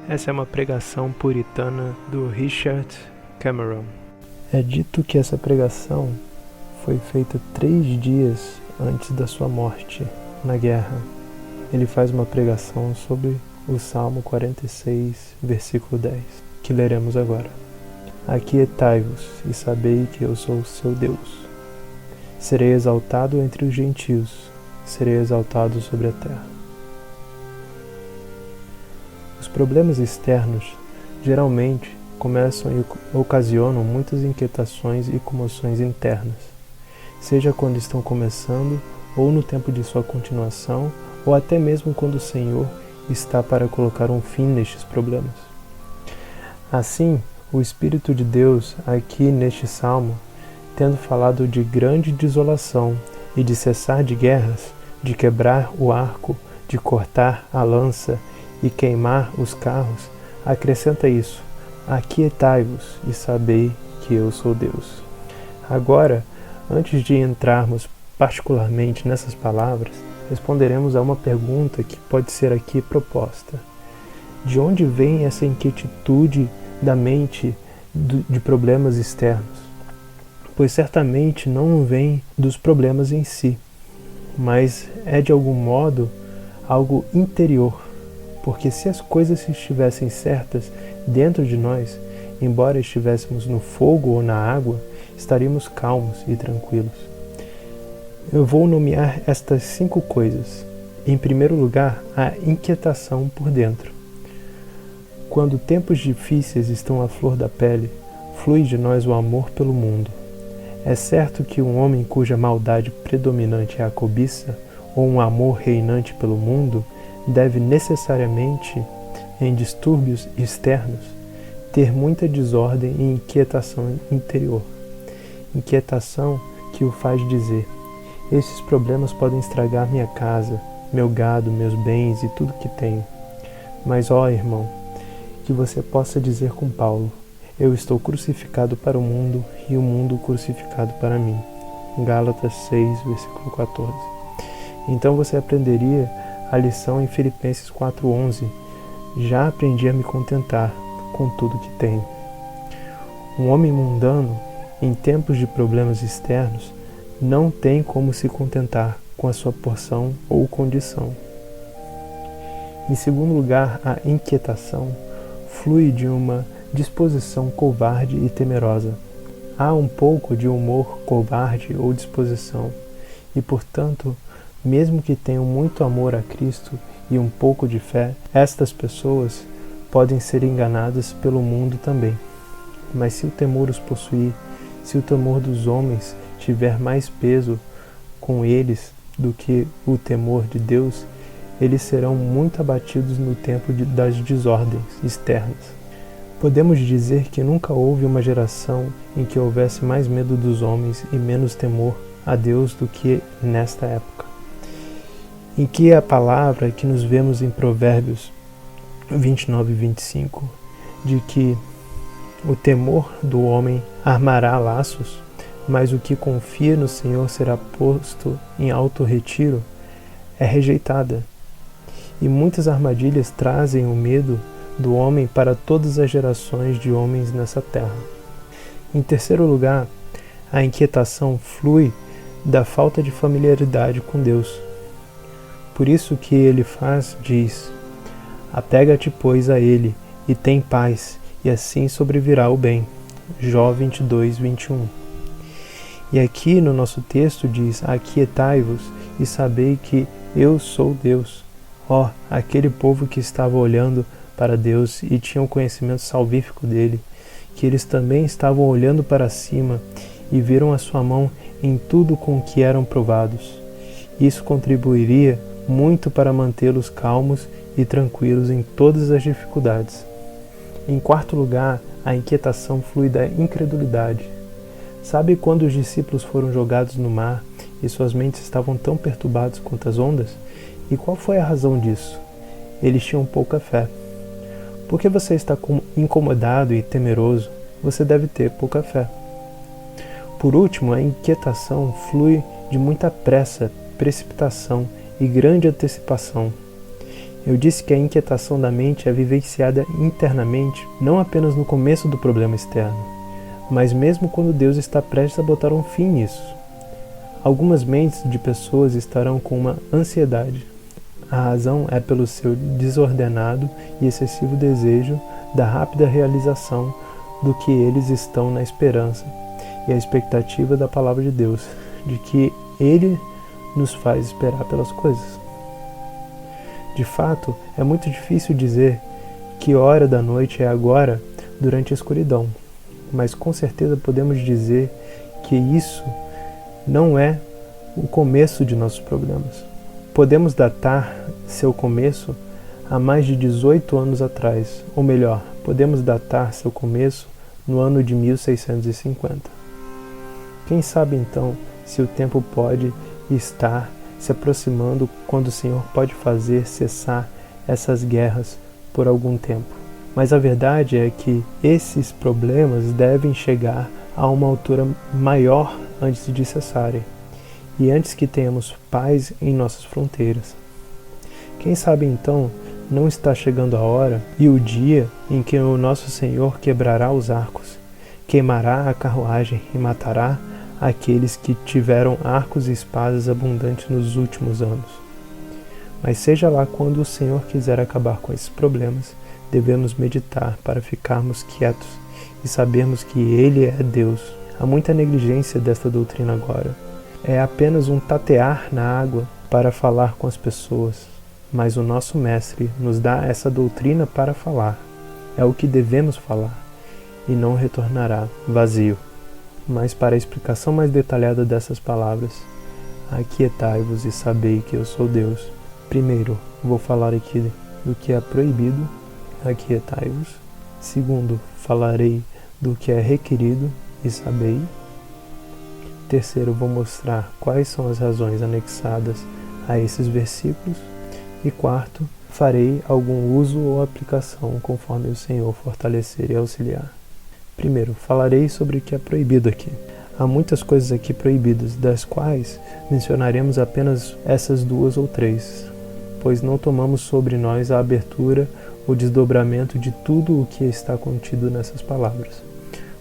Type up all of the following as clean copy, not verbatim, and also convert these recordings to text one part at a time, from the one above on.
Essa é uma pregação puritana do Richard Cameron. É dito que essa pregação foi feita 3 dias antes da sua morte na guerra. Ele faz uma pregação sobre o Salmo 46, versículo 10, que leremos agora. Aquietai-vos e sabei que eu sou o seu Deus. Serei exaltado entre os gentios, serei exaltado sobre a terra. Os problemas externos geralmente começam e ocasionam muitas inquietações e comoções internas, seja quando estão começando ou no tempo de sua continuação, ou até mesmo quando o Senhor está para colocar um fim nestes problemas. Assim, o Espírito de Deus, aqui neste salmo, tendo falado de grande desolação e de cessar de guerras, de quebrar o arco, de cortar a lança e queimar os carros, acrescenta isso: aquietai-vos e sabei que eu sou Deus. Agora, antes de entrarmos particularmente nessas palavras, responderemos a uma pergunta que pode ser aqui proposta. De onde vem essa inquietude da mente de problemas externos? Pois certamente não vem dos problemas em si, mas é de algum modo algo interior, porque se as coisas estivessem certas dentro de nós, embora estivéssemos no fogo ou na água, estaríamos calmos e tranquilos. Eu vou nomear estas 5 coisas. Em primeiro lugar, a inquietação por dentro. Quando tempos difíceis estão à flor da pele, flui de nós o amor pelo mundo. É certo que um homem cuja maldade predominante é a cobiça, ou um amor reinante pelo mundo, deve necessariamente, em distúrbios externos, ter muita desordem e inquietação interior. Inquietação que o faz dizer: esses problemas podem estragar minha casa, meu gado, meus bens e tudo que tenho. Mas, ó irmão, que você possa dizer com Paulo: eu estou crucificado para o mundo e o mundo crucificado para mim. Gálatas 6, versículo 14. Então você aprenderia a lição em Filipenses 4:11. Já aprendi a me contentar com tudo que tenho. Um homem mundano, em tempos de problemas externos, não tem como se contentar com a sua porção ou condição. Em segundo lugar, a inquietação flui de uma disposição covarde e temerosa. Há um pouco de humor covarde ou disposição, e portanto, mesmo que tenham muito amor a Cristo e um pouco de fé, estas pessoas podem ser enganadas pelo mundo também. Mas se o temor os possuir, se o temor dos homens tiver mais peso com eles do que o temor de Deus, eles serão muito abatidos no tempo das desordens externas. Podemos dizer que nunca houve uma geração em que houvesse mais medo dos homens e menos temor a Deus do que nesta época, em que a palavra que nos vemos em Provérbios 29 e 25, de que o temor do homem armará laços, mas o que confia no Senhor será posto em alto retiro, é rejeitada. E muitas armadilhas trazem o medo do homem para todas as gerações de homens nessa terra. Em terceiro lugar, a inquietação flui da falta de familiaridade com Deus. Por isso que ele diz: apega-te, pois, a ele, e tem paz, e assim sobrevirá o bem. Jó 22, 21. E aqui no nosso texto diz: aquietai-vos e sabei que eu sou Deus. Ó, aquele povo que estava olhando para Deus e tinha o conhecimento salvífico dele, que eles também estavam olhando para cima e viram a sua mão em tudo com que eram provados. Isso contribuiria muito para mantê-los calmos e tranquilos em todas as dificuldades. Em quarto lugar, a inquietação flui da incredulidade. Sabe quando os discípulos foram jogados no mar e suas mentes estavam tão perturbadas quanto as ondas? E qual foi a razão disso? Eles tinham pouca fé. Porque você está incomodado e temeroso, você deve ter pouca fé. Por último, a inquietação flui de muita pressa, precipitação e grande antecipação. Eu disse que a inquietação da mente é vivenciada internamente, não apenas no começo do problema externo, mas mesmo quando Deus está prestes a botar um fim nisso. Algumas mentes de pessoas estarão com uma ansiedade. A razão é pelo seu desordenado e excessivo desejo da rápida realização do que eles estão na esperança e a expectativa da palavra de Deus, de que Ele nos faz esperar pelas coisas. De fato, é muito difícil dizer que hora da noite é agora durante a escuridão, mas com certeza podemos dizer que isso não é o começo de nossos problemas. Podemos datar seu começo há mais de 18 anos atrás, ou melhor, podemos datar seu começo no ano de 1650. Quem sabe então se o tempo pode estar se aproximando quando o Senhor pode fazer cessar essas guerras por algum tempo. Mas a verdade é que esses problemas devem chegar a uma altura maior antes de cessarem, e antes que tenhamos paz em nossas fronteiras. Quem sabe então não está chegando a hora e o dia em que o nosso Senhor quebrará os arcos, queimará a carruagem e matará aqueles que tiveram arcos e espadas abundantes nos últimos anos. Mas seja lá quando o Senhor quiser acabar com esses problemas, devemos meditar para ficarmos quietos e sabermos que Ele é Deus. Há muita negligência desta doutrina agora. É apenas um tatear na água para falar com as pessoas, mas o nosso Mestre nos dá essa doutrina para falar. É o que devemos falar, e não retornará vazio. Mas para a explicação mais detalhada dessas palavras, aquietai-vos e sabei que eu sou Deus. Primeiro, vou falar aqui do que é proibido, aquietai-vos. Segundo, falarei do que é requerido e sabei. Terceiro, vou mostrar quais são as razões anexadas a esses versículos. E quarto, farei algum uso ou aplicação conforme o Senhor fortalecer e auxiliar. Primeiro, falarei sobre o que é proibido aqui. Há muitas coisas aqui proibidas, das quais mencionaremos apenas essas 2 ou 3, pois não tomamos sobre nós a abertura ou desdobramento de tudo o que está contido nessas palavras.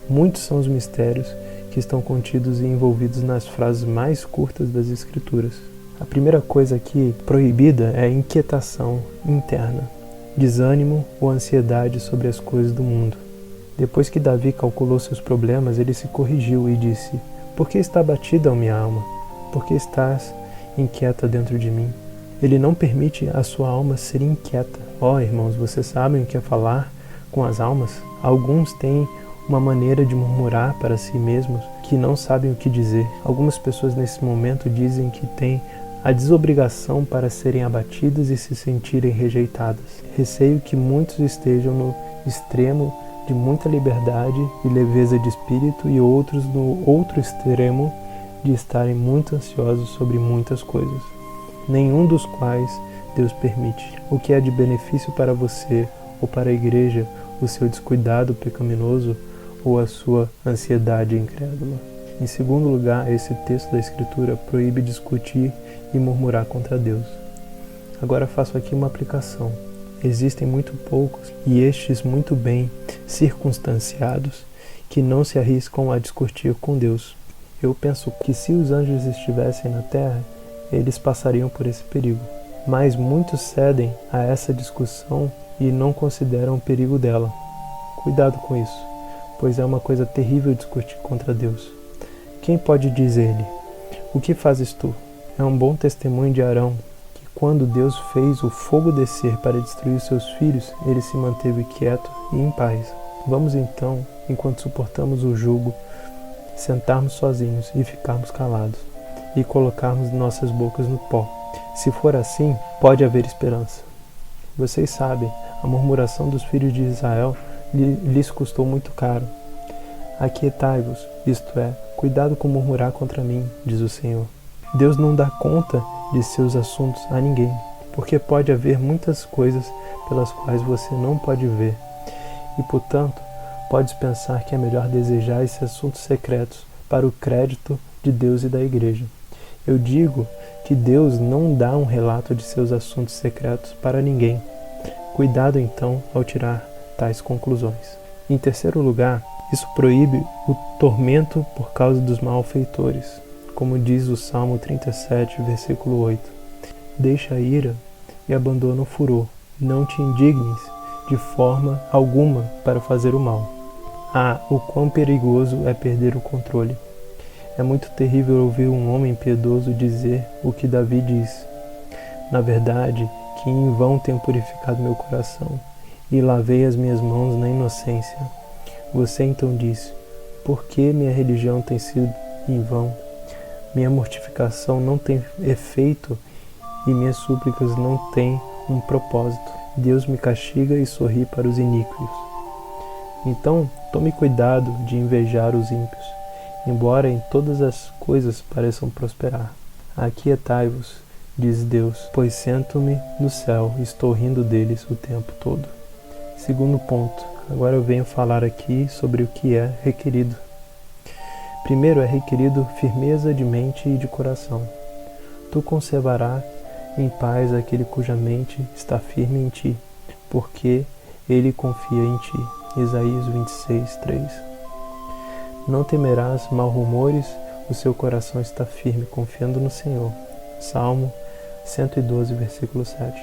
Muitos são os mistérios que estão contidos e envolvidos nas frases mais curtas das Escrituras. A primeira coisa aqui proibida é a inquietação interna, desânimo ou ansiedade sobre as coisas do mundo. Depois que Davi calculou seus problemas, ele se corrigiu e disse: Por que está abatida a minha alma? Por que estás inquieta dentro de mim? Ele não permite a sua alma ser inquieta. Irmãos, vocês sabem o que é falar com as almas? Alguns têm uma maneira de murmurar para si mesmos que não sabem o que dizer. Algumas pessoas nesse momento dizem que têm a desobrigação para serem abatidas e se sentirem rejeitadas. Receio que muitos estejam no extremo de muita liberdade e leveza de espírito e outros no outro extremo de estarem muito ansiosos sobre muitas coisas, nenhum dos quais Deus permite. O que é de benefício para você ou para a igreja, o seu descuidado pecaminoso ou a sua ansiedade incrédula. Em segundo lugar, esse texto da Escritura proíbe discutir e murmurar contra Deus. Agora faço aqui uma aplicação. Existem muito poucos, e estes muito bem circunstanciados, que não se arriscam a discutir com Deus. Eu penso que se os anjos estivessem na terra, eles passariam por esse perigo. Mas muitos cedem a essa discussão e não consideram o perigo dela. Cuidado com isso, pois é uma coisa terrível discutir contra Deus. Quem pode dizer-lhe: O que fazes tu? É um bom testemunho de Arão, que quando Deus fez o fogo descer para destruir seus filhos, ele se manteve quieto e em paz. Vamos então, enquanto suportamos o jugo, sentarmos sozinhos e ficarmos calados, e colocarmos nossas bocas no pó. Se for assim, pode haver esperança. Vocês sabem, a murmuração dos filhos de Israel lhes custou muito caro. Aquietai-vos, isto é, cuidado com murmurar contra mim, diz o Senhor. Deus não dá conta de seus assuntos a ninguém, porque pode haver muitas coisas pelas quais você não pode ver, e portanto, podes pensar que é melhor desejar esses assuntos secretos para o crédito de Deus e da Igreja. Eu digo que Deus não dá um relato de seus assuntos secretos para ninguém. Cuidado então ao tirar tais conclusões. Em terceiro lugar, isso proíbe o tormento por causa dos malfeitores, como diz o Salmo 37, versículo 8. Deixa a ira e abandona o furor. Não te indignes de forma alguma para fazer o mal. O quão perigoso é perder o controle. É muito terrível ouvir um homem piedoso dizer o que Davi diz. Na verdade, que em vão tenho purificado meu coração e lavei as minhas mãos na inocência. Você então disse: por que minha religião tem sido em vão? Minha mortificação não tem efeito e minhas súplicas não têm um propósito. Deus me castiga e sorri para os iníquos. Então, tome cuidado de invejar os ímpios, embora em todas as coisas pareçam prosperar. Aquietai-vos, diz Deus, pois sento-me no céu e estou rindo deles o tempo todo. Segundo ponto, agora eu venho falar aqui sobre o que é requerido. Primeiro é requerido firmeza de mente e de coração. Tu conservarás em paz aquele cuja mente está firme em ti, porque ele confia em ti. Isaías 26, 3. Não temerás mal rumores, o seu coração está firme, confiando no Senhor. Salmo 112, versículo 7.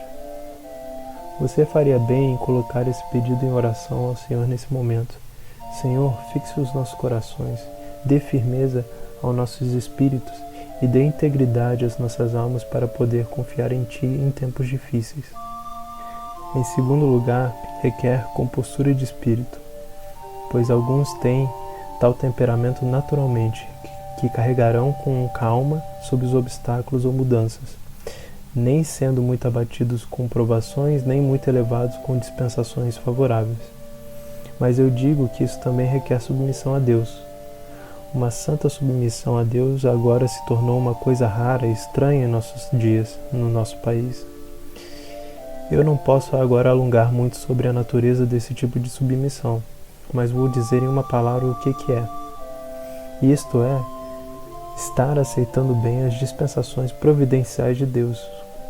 Você faria bem em colocar esse pedido em oração ao Senhor nesse momento. Senhor, fixe os nossos corações, dê firmeza aos nossos espíritos e dê integridade às nossas almas para poder confiar em Ti em tempos difíceis. Em segundo lugar, requer compostura de espírito, pois alguns têm tal temperamento naturalmente, que carregarão com calma sobre os obstáculos ou mudanças, nem sendo muito abatidos com provações, nem muito elevados com dispensações favoráveis. Mas eu digo que isso também requer submissão a Deus. Uma santa submissão a Deus agora se tornou uma coisa rara e estranha em nossos dias, no nosso país. Eu não posso agora alongar muito sobre a natureza desse tipo de submissão, mas vou dizer em uma palavra o que é. Isto é, estar aceitando bem as dispensações providenciais de Deus,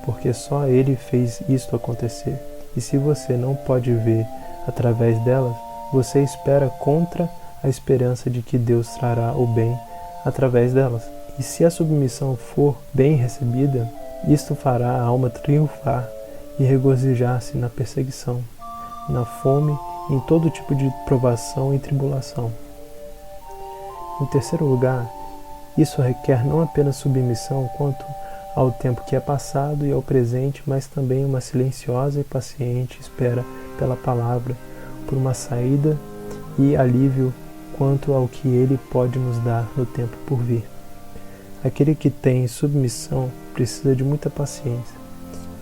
porque só Ele fez isto acontecer. E se você não pode ver através delas, você espera contra a esperança de que Deus trará o bem através delas. E se a submissão for bem recebida, isto fará a alma triunfar e regozijar-se na perseguição, na fome, em todo tipo de provação e tribulação. Em terceiro lugar, isso requer não apenas submissão quanto ao tempo que é passado e ao presente, mas também uma silenciosa e paciente espera pela palavra, por uma saída e alívio quanto ao que Ele pode nos dar no tempo por vir. Aquele que tem submissão precisa de muita paciência,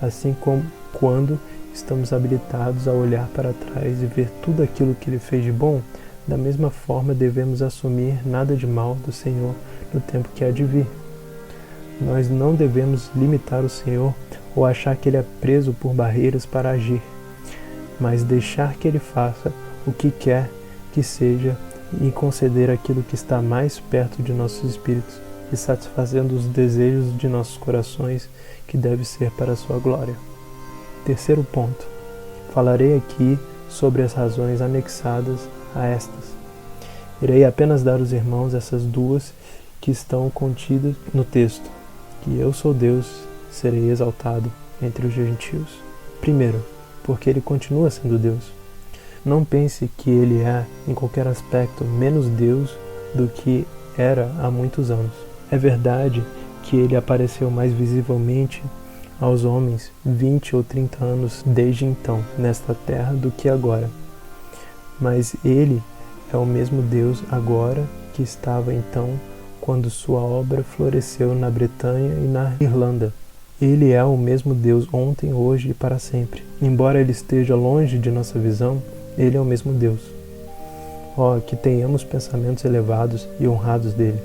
assim como quando estamos habilitados a olhar para trás e ver tudo aquilo que Ele fez de bom, da mesma forma devemos assumir nada de mal do Senhor no tempo que há de vir. Nós não devemos limitar o Senhor ou achar que Ele é preso por barreiras para agir, mas deixar que Ele faça o que quer que seja e conceder aquilo que está mais perto de nossos espíritos e satisfazendo os desejos de nossos corações, que deve ser para a sua glória. Terceiro ponto. Falarei aqui sobre as razões anexadas a estas. Irei apenas dar aos irmãos essas duas que estão contidas no texto, que eu sou Deus, serei exaltado entre os gentios. Primeiro, porque Ele continua sendo Deus. Não pense que Ele é, em qualquer aspecto, menos Deus do que era há muitos anos. É verdade que Ele apareceu mais visivelmente aos homens 20 ou 30 anos desde então, nesta terra, do que agora. Mas Ele é o mesmo Deus agora que estava então, quando sua obra floresceu na Bretanha e na Irlanda. Ele é o mesmo Deus ontem, hoje e para sempre. Embora Ele esteja longe de nossa visão, Ele é o mesmo Deus. Que tenhamos pensamentos elevados e honrados dele.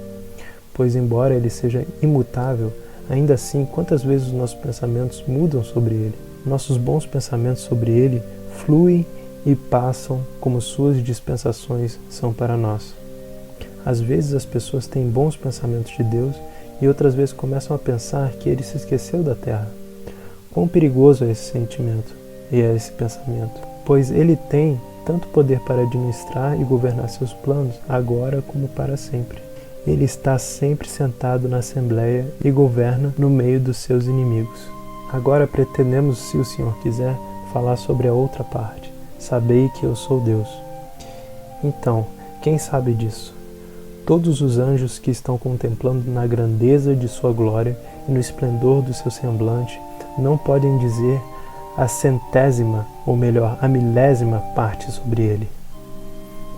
Pois embora Ele seja imutável, ainda assim, quantas vezes os nossos pensamentos mudam sobre Ele? Nossos bons pensamentos sobre Ele fluem e passam como suas dispensações são para nós. Às vezes as pessoas têm bons pensamentos de Deus e outras vezes começam a pensar que ele se esqueceu da terra. Quão perigoso é esse sentimento e é esse pensamento, pois ele tem tanto poder para administrar e governar seus planos, agora como para sempre. Ele está sempre sentado na Assembleia e governa no meio dos seus inimigos. Agora pretendemos, se o Senhor quiser, falar sobre a outra parte. Sabei que eu sou Deus. Então, quem sabe disso? Todos os anjos que estão contemplando na grandeza de sua glória e no esplendor do seu semblante não podem dizer a centésima, ou melhor, a milésima parte sobre ele.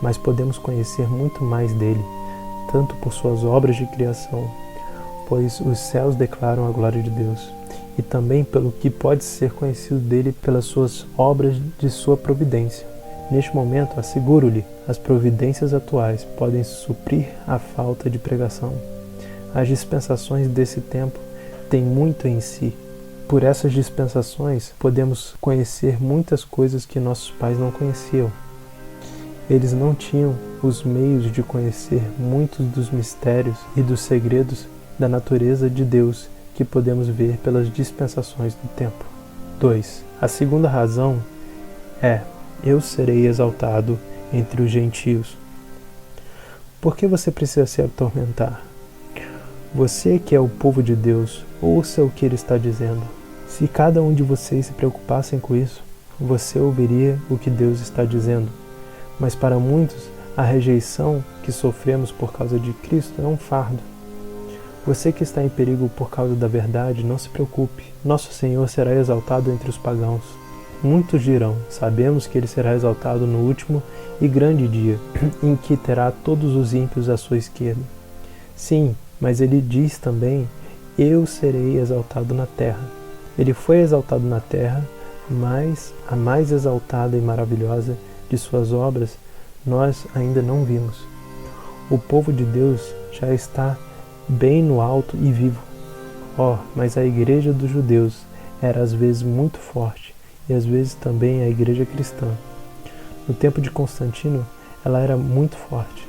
Mas podemos conhecer muito mais dele, tanto por suas obras de criação, pois os céus declaram a glória de Deus, e também pelo que pode ser conhecido dele pelas suas obras de sua providência. Neste momento, asseguro-lhe, as providências atuais podem suprir a falta de pregação. As dispensações desse tempo têm muito em si. Por essas dispensações, podemos conhecer muitas coisas que nossos pais não conheciam. Eles não tinham os meios de conhecer muitos dos mistérios e dos segredos da natureza de Deus que podemos ver pelas dispensações do tempo. 2. A segunda razão é: eu serei exaltado entre os gentios. Por que você precisa se atormentar? Você que é o povo de Deus, ouça o que ele está dizendo. Se cada um de vocês se preocupassem com isso, você ouviria o que Deus está dizendo. Mas para muitos, a rejeição que sofremos por causa de Cristo é um fardo. Você que está em perigo por causa da verdade, não se preocupe. Nosso Senhor será exaltado entre os pagãos. Muitos dirão: sabemos que ele será exaltado no último e grande dia, em que terá todos os ímpios à sua esquerda. Sim, mas ele diz também: eu serei exaltado na terra. Ele foi exaltado na terra, mas a mais exaltada e maravilhosa de suas obras nós ainda não vimos. O povo de Deus já está bem no alto e vivo. Mas a igreja dos judeus era às vezes muito forte, e às vezes também a igreja cristã. No tempo de Constantino, ela era muito forte.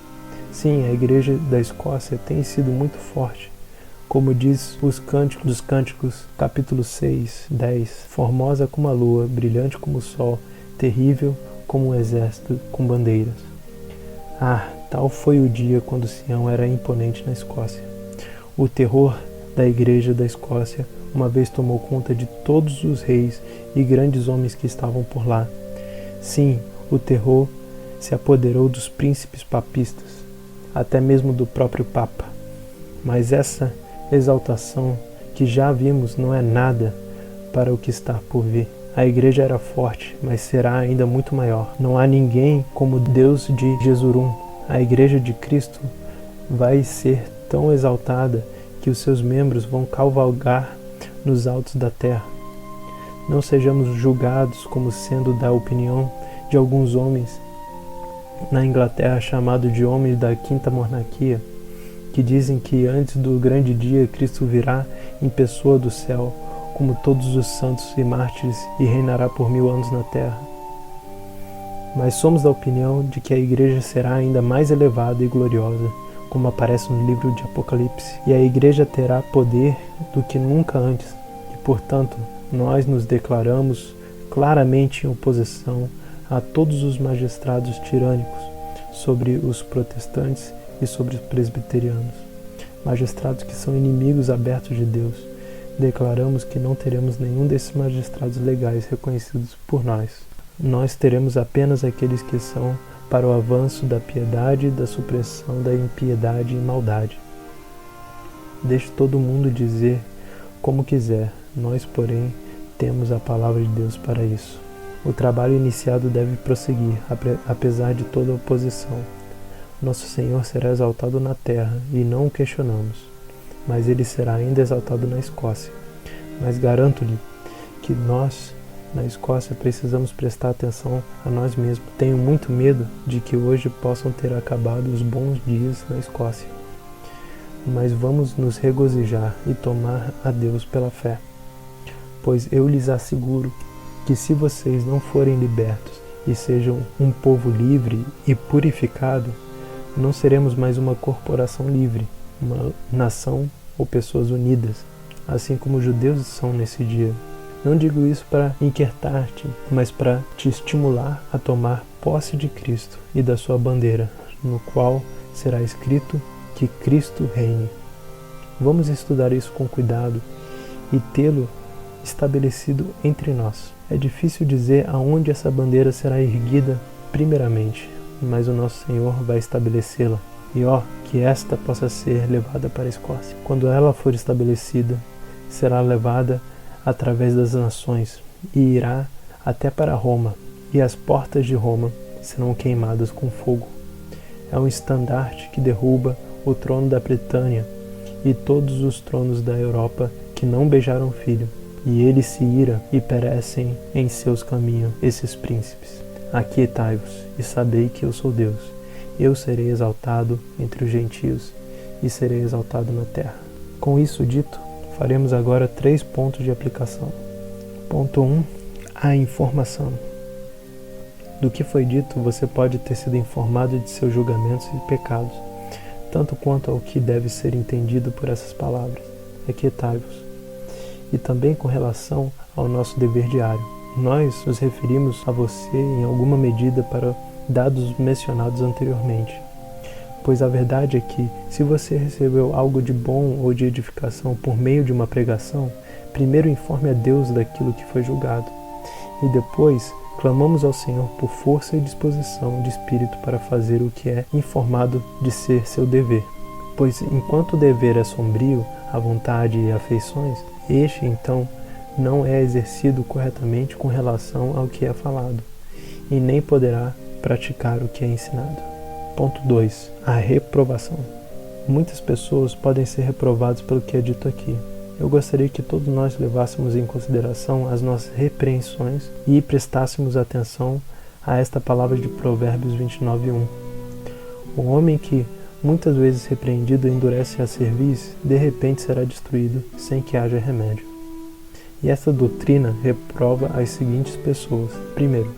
Sim, a igreja da Escócia tem sido muito forte. Como diz os Cânticos dos Cânticos, capítulo 6, 10, formosa como a lua, brilhante como o sol, terrível como um exército com bandeiras. Tal foi o dia quando Sião era imponente na Escócia. O terror da igreja da Escócia uma vez tomou conta de todos os reis e grandes homens que estavam por lá. Sim, o terror se apoderou dos príncipes papistas, até mesmo do próprio Papa. Mas essa exaltação que já vimos não é nada para o que está por vir. A igreja era forte, mas será ainda muito maior. Não há ninguém como Deus de Jesurum. A igreja de Cristo vai ser tão exaltada que os seus membros vão cavalgar nos altos da terra. Não sejamos julgados como sendo da opinião de alguns homens na Inglaterra, chamados de homens da quinta monarquia, que dizem que antes do grande dia Cristo virá em pessoa do céu, como todos os santos e mártires, e reinará por 1000 anos na terra. Mas somos da opinião de que a igreja será ainda mais elevada e gloriosa, como aparece no livro de Apocalipse, e a igreja terá poder do que nunca antes, e portanto nós nos declaramos claramente em oposição a todos os magistrados tirânicos sobre os protestantes e sobre os presbiterianos, magistrados que são inimigos abertos de Deus. Declaramos que não teremos nenhum desses magistrados legais reconhecidos por nós. Nós teremos apenas aqueles que são para o avanço da piedade e da supressão da impiedade e maldade. Deixe todo mundo dizer como quiser, nós, porém, temos a palavra de Deus para isso. O trabalho iniciado deve prosseguir, apesar de toda oposição. Nosso Senhor será exaltado na terra, e não o questionamos, mas ele será ainda exaltado na Escócia. Mas garanto-lhe que nós, na Escócia, precisamos prestar atenção a nós mesmos. Tenho muito medo de que hoje possam ter acabado os bons dias na Escócia. Mas vamos nos regozijar e tomar a Deus pela fé. Pois eu lhes asseguro que se vocês não forem libertos e sejam um povo livre e purificado, não seremos mais uma corporação livre, uma nação ou pessoas unidas, assim como os judeus são nesse dia. Não digo isso para inquietar-te, mas para te estimular a tomar posse de Cristo e da sua bandeira, no qual será escrito que Cristo reine. Vamos estudar isso com cuidado e tê-lo estabelecido entre nós. É difícil dizer aonde essa bandeira será erguida primeiramente, mas o nosso Senhor vai estabelecê-la. E que esta possa ser levada para a Escócia. Quando ela for estabelecida, será levada através das nações e irá até para Roma, e as portas de Roma serão queimadas com fogo. É um estandarte que derruba o trono da Britânia e todos os tronos da Europa que não beijaram o filho, e ele se ira e perecem em seus caminhos esses príncipes. Aquietai-vos e sabei que eu sou Deus. Eu serei exaltado entre os gentios e serei exaltado na terra. Com isso dito, faremos agora 3 pontos de aplicação. Ponto 1. A informação. Do que foi dito, você pode ter sido informado de seus julgamentos e pecados, tanto quanto ao que deve ser entendido por essas palavras. Aquietai-vos. E também com relação ao nosso dever diário. Nós nos referimos a você em alguma medida para dados mencionados anteriormente. Pois a verdade é que, se você recebeu algo de bom ou de edificação por meio de uma pregação, primeiro informe a Deus daquilo que foi julgado, e depois clamamos ao Senhor por força e disposição de espírito para fazer o que é informado de ser seu dever. Pois enquanto o dever é sombrio, a vontade e afeições, este então não é exercido corretamente com relação ao que é falado, e nem poderá praticar o que é ensinado. Ponto 2. A reprovação. Muitas pessoas podem ser reprovadas pelo que é dito aqui. Eu gostaria que todos nós levássemos em consideração as nossas repreensões e prestássemos atenção a esta palavra de Provérbios 29:1. O homem que, muitas vezes repreendido, endurece a cerviz, de repente será destruído, sem que haja remédio. E esta doutrina reprova as seguintes pessoas. Primeiro,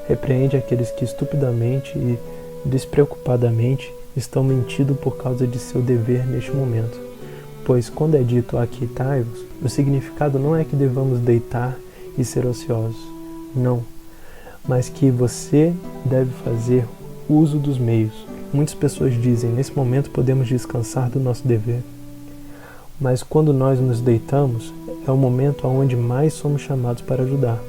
repreende aqueles que estupidamente e despreocupadamente estão mentindo por causa de seu dever neste momento. Pois quando é dito aquietai-vos, o significado não é que devamos deitar e ser ociosos. Não. Mas que você deve fazer uso dos meios. Muitas pessoas dizem, nesse momento podemos descansar do nosso dever. Mas quando nós nos deitamos, é o momento onde mais somos chamados para ajudar.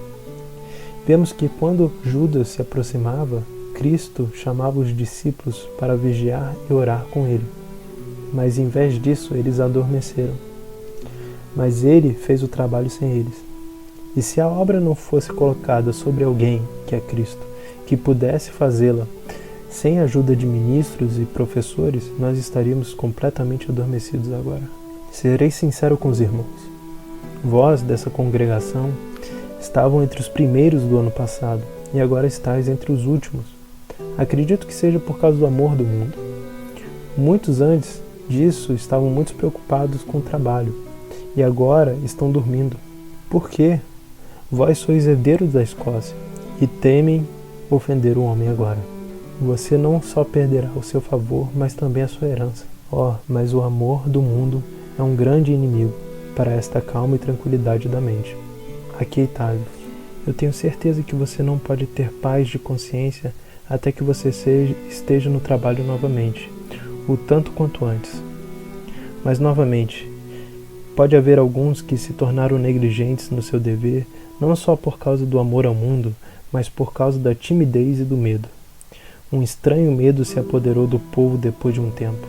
Vemos que quando Judas se aproximava, Cristo chamava os discípulos para vigiar e orar com ele. Mas em vez disso, eles adormeceram. Mas ele fez o trabalho sem eles. E se a obra não fosse colocada sobre alguém, que é Cristo, que pudesse fazê-la sem a ajuda de ministros e professores, nós estaríamos completamente adormecidos agora. Serei sincero com os irmãos. Vós, dessa congregação, estavam entre os primeiros do ano passado, e agora estáis entre os últimos. Acredito que seja por causa do amor do mundo. Muitos antes disso estavam muito preocupados com o trabalho, e agora estão dormindo. Por quê? Vós sois herdeiros da Escócia, e temem ofender o homem agora. Você não só perderá o seu favor, mas também a sua herança. Mas o amor do mundo é um grande inimigo para esta calma e tranquilidade da mente. Aquietai-vos. Eu tenho certeza que você não pode ter paz de consciência até que você esteja no trabalho novamente, o tanto quanto antes. Mas novamente, pode haver alguns que se tornaram negligentes no seu dever, não só por causa do amor ao mundo, mas por causa da timidez e do medo. Um estranho medo se apoderou do povo depois de um tempo.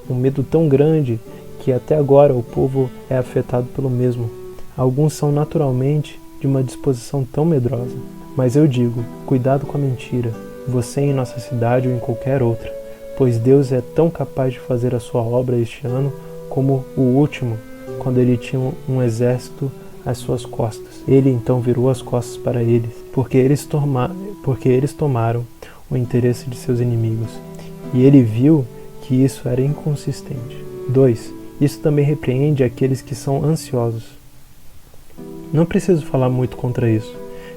Um medo tão grande que até agora o povo é afetado pelo mesmo. Alguns são naturalmente de uma disposição tão medrosa. Mas eu digo, cuidado com a mentira, você em nossa cidade ou em qualquer outra, pois Deus é tão capaz de fazer a sua obra este ano como o último, quando ele tinha um exército às suas costas. Ele então virou as costas para eles, porque eles tomaram o interesse de seus inimigos, e ele viu que isso era inconsistente. 2. Isso também repreende aqueles que são ansiosos. Não preciso falar muito contra isso.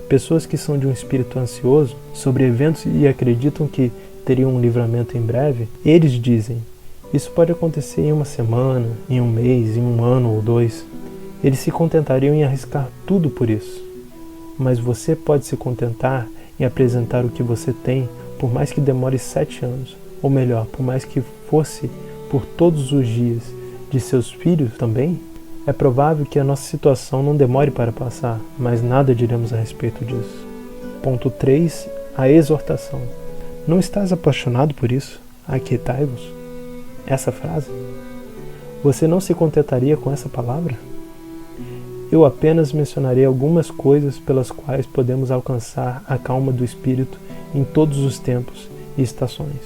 Pessoas que são de um espírito ansioso sobre eventos e acreditam que teriam um livramento em breve, eles dizem, Isso pode acontecer em uma semana, em um mês, em um ano ou 2. Eles se contentariam em arriscar tudo por isso. Mas você pode se contentar em apresentar o que você tem, por mais que demore 7 anos, ou melhor, por mais que fosse por todos os dias de seus filhos também? É provável que a nossa situação não demore para passar, mas nada diremos a respeito disso. Ponto 3. A exortação. Não estás apaixonado por isso? Aquietai-vos. Essa frase? Você não se contentaria com essa palavra? Eu apenas mencionarei algumas coisas pelas quais podemos alcançar a calma do espírito em todos os tempos e estações.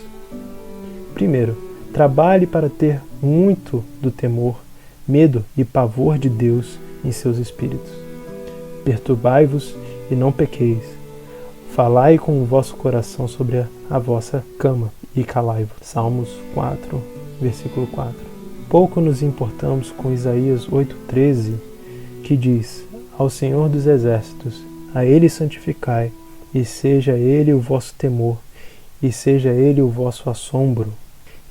Primeiro, trabalhe para ter muito do temor, medo e pavor de Deus em seus espíritos. Perturbai-vos e não pequeis. Falai com o vosso coração sobre a vossa cama e calai-vos. Salmos 4, versículo 4. Pouco nos importamos com Isaías 8,13, que diz: Ao Senhor dos Exércitos, a Ele santificai, e seja Ele o vosso temor, e seja Ele o vosso assombro.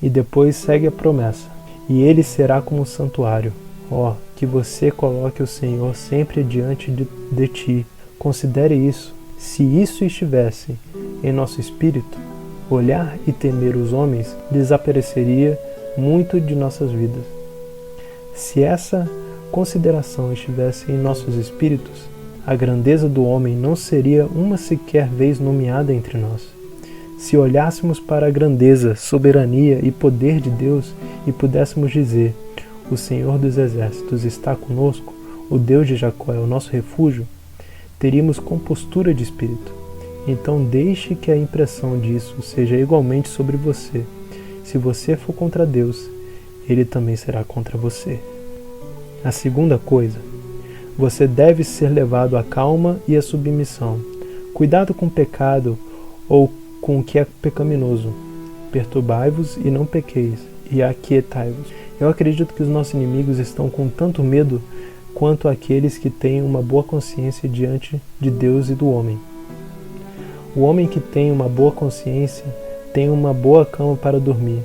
E depois segue a promessa: e Ele será como um santuário. Ó, que você coloque o Senhor sempre diante de ti. Considere isso. Se isso estivesse em nosso espírito, olhar e temer os homens desapareceria muito de nossas vidas. Se essa consideração estivesse em nossos espíritos, a grandeza do homem não seria uma sequer vez nomeada entre nós. Se olhássemos para a grandeza, soberania e poder de Deus e pudéssemos dizer: o Senhor dos Exércitos está conosco, o Deus de Jacó é o nosso refúgio, teríamos compostura de espírito. Então deixe que a impressão disso seja igualmente sobre você. Se você for contra Deus, Ele também será contra você. A segunda coisa, você deve ser levado à calma e à submissão. Cuidado com o pecado ou com o que é pecaminoso. Perturbai-vos e não pequeis, e aquietai-vos. Eu acredito que os nossos inimigos estão com tanto medo quanto aqueles que têm uma boa consciência diante de Deus e do homem. O homem que tem uma boa consciência tem uma boa cama para dormir,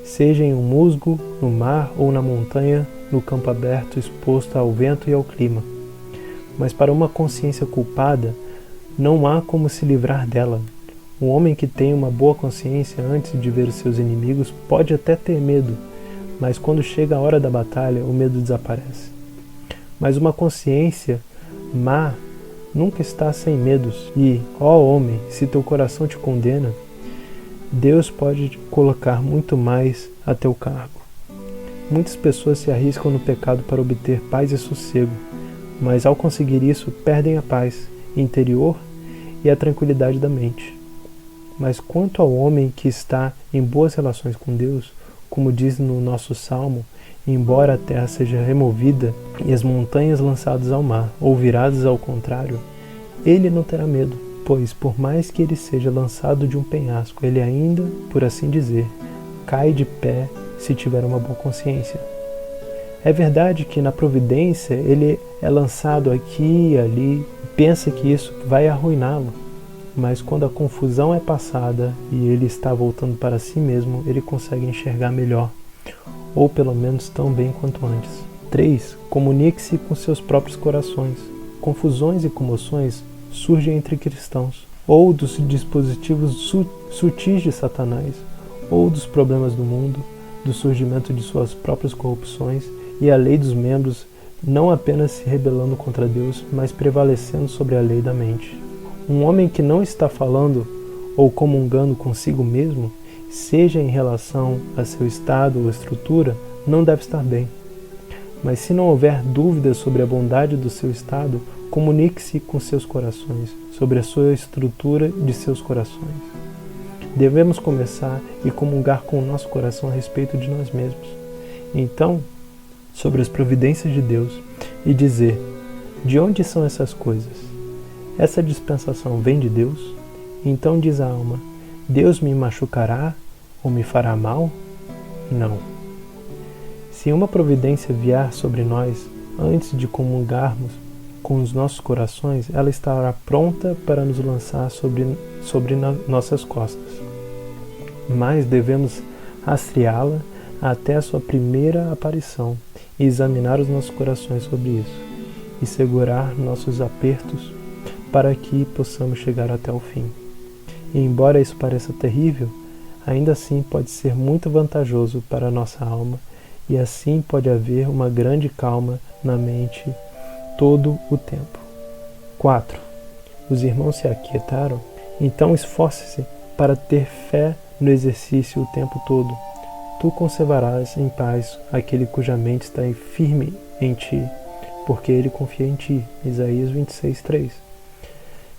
seja em um musgo, no mar ou na montanha, no campo aberto, exposto ao vento e ao clima. Mas para uma consciência culpada, não há como se livrar dela. Um homem que tem uma boa consciência antes de ver os seus inimigos pode até ter medo, mas quando chega a hora da batalha, o medo desaparece. Mas uma consciência má nunca está sem medos. E, ó homem, se teu coração te condena, Deus pode colocar muito mais a teu cargo. Muitas pessoas se arriscam no pecado para obter paz e sossego, mas ao conseguir isso, perdem a paz interior e a tranquilidade da mente. Mas quanto ao homem que está em boas relações com Deus, como diz no nosso Salmo, embora a terra seja removida e as montanhas lançadas ao mar, ou viradas ao contrário, ele não terá medo, pois por mais que ele seja lançado de um penhasco, ele ainda, por assim dizer, cai de pé se tiver uma boa consciência. É verdade que na providência ele é lançado aqui e ali e pensa que isso vai arruiná-lo, mas quando a confusão é passada e ele está voltando para si mesmo, ele consegue enxergar melhor, ou pelo menos tão bem quanto antes. 3. Comunique-se com seus próprios corações. Confusões e comoções surgem entre cristãos, ou dos dispositivos sutis de Satanás, ou dos problemas do mundo, do surgimento de suas próprias corrupções e a lei dos membros, não apenas se rebelando contra Deus, mas prevalecendo sobre a lei da mente. Um homem que não está falando ou comungando consigo mesmo, seja em relação a seu estado ou estrutura, não deve estar bem. Mas se não houver dúvidas sobre a bondade do seu estado, comunique-se com seus corações, sobre a sua estrutura de seus corações. Devemos começar e comungar com o nosso coração a respeito de nós mesmos. Então, sobre as providências de Deus, e dizer: de onde são essas coisas? Essa dispensação vem de Deus? Então diz a alma: Deus me machucará ou me fará mal? Não. Se uma providência vier sobre nós antes de comungarmos com os nossos corações, ela estará pronta para nos lançar sobre nossas costas. Mas devemos rastreá-la até a sua primeira aparição e examinar os nossos corações sobre isso e segurar nossos apertos para que possamos chegar até o fim. E embora isso pareça terrível, ainda assim pode ser muito vantajoso para a nossa alma e assim pode haver uma grande calma na mente todo o tempo. 4. Os irmãos se aquietaram? Então esforce-se para ter fé no exercício o tempo todo. Tu conservarás em paz aquele cuja mente está firme em ti, porque ele confia em ti. Isaías 26:3.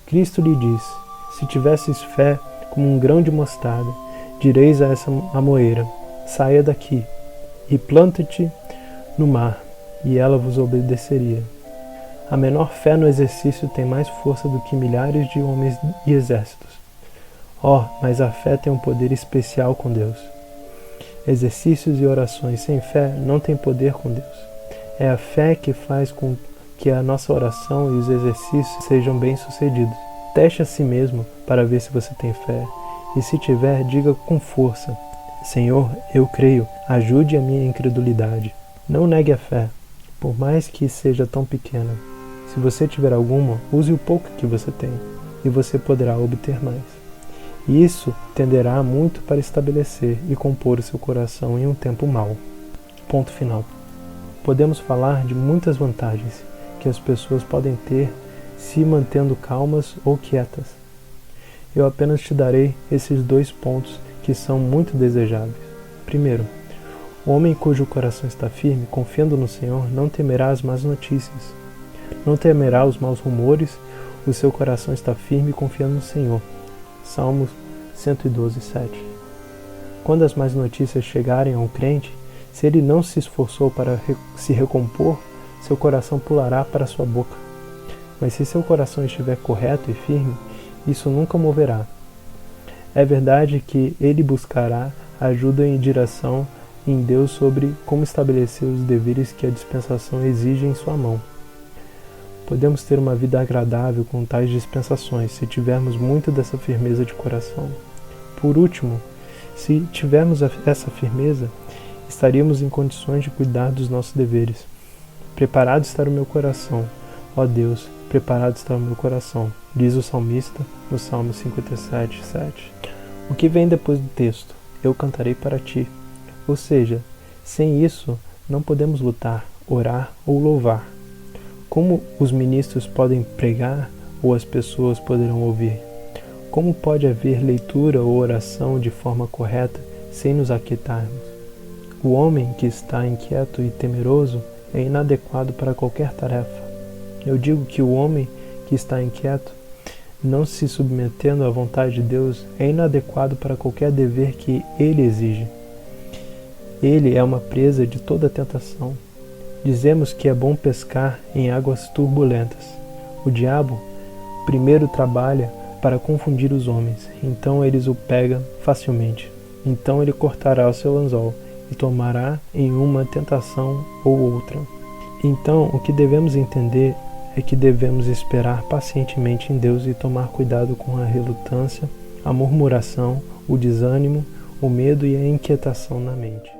Cristo lhe disse: se tivesses fé como um grão de mostarda, direis a essa amoeira: saia daqui e planta-te no mar, e ela vos obedeceria. A menor fé no exercício tem mais força do que milhares de homens e exércitos. Mas a fé tem um poder especial com Deus. Exercícios e orações sem fé não têm poder com Deus. É a fé que faz com que a nossa oração e os exercícios sejam bem-sucedidos. Teste a si mesmo para ver se você tem fé, e se tiver, diga com força: Senhor, eu creio, ajude a minha incredulidade. Não negue a fé, por mais que seja tão pequena. Se você tiver alguma, use o pouco que você tem, e você poderá obter mais. E isso tenderá muito para estabelecer e compor o seu coração em um tempo mau. Ponto final. Podemos falar de muitas vantagens que as pessoas podem ter se mantendo calmas ou quietas. Eu apenas te darei esses 2 pontos que são muito desejáveis. Primeiro, o homem cujo coração está firme, confiando no Senhor, não temerá as más notícias. Não temerá os maus rumores, o seu coração está firme confiando no Senhor. Salmos 112:7. Quando as más notícias chegarem ao crente, se ele não se esforçou para se recompor, seu coração pulará para sua boca. Mas se seu coração estiver correto e firme, isso nunca moverá. É verdade que ele buscará ajuda e direção em Deus sobre como estabelecer os deveres que a dispensação exige em sua mão. Podemos ter uma vida agradável com tais dispensações se tivermos muito dessa firmeza de coração. Por último, se tivermos essa firmeza, estaríamos em condições de cuidar dos nossos deveres. Preparado está o meu coração, ó Deus, preparado está o meu coração, diz o salmista no Salmo 57:7. O que vem depois do texto? Eu cantarei para ti. Ou seja, sem isso, não podemos lutar, orar ou louvar. Como os ministros podem pregar ou as pessoas poderão ouvir? Como pode haver leitura ou oração de forma correta sem nos aquietarmos? O homem que está inquieto e temeroso é inadequado para qualquer tarefa. Eu digo que o homem que está inquieto, não se submetendo à vontade de Deus, é inadequado para qualquer dever que ele exige. Ele é uma presa de toda tentação. Dizemos que é bom pescar em águas turbulentas. O diabo primeiro trabalha para confundir os homens, então eles o pegam facilmente. Então ele cortará o seu anzol e tomará em uma tentação ou outra. Então o que devemos entender é que devemos esperar pacientemente em Deus e tomar cuidado com a relutância, a murmuração, o desânimo, o medo e a inquietação na mente.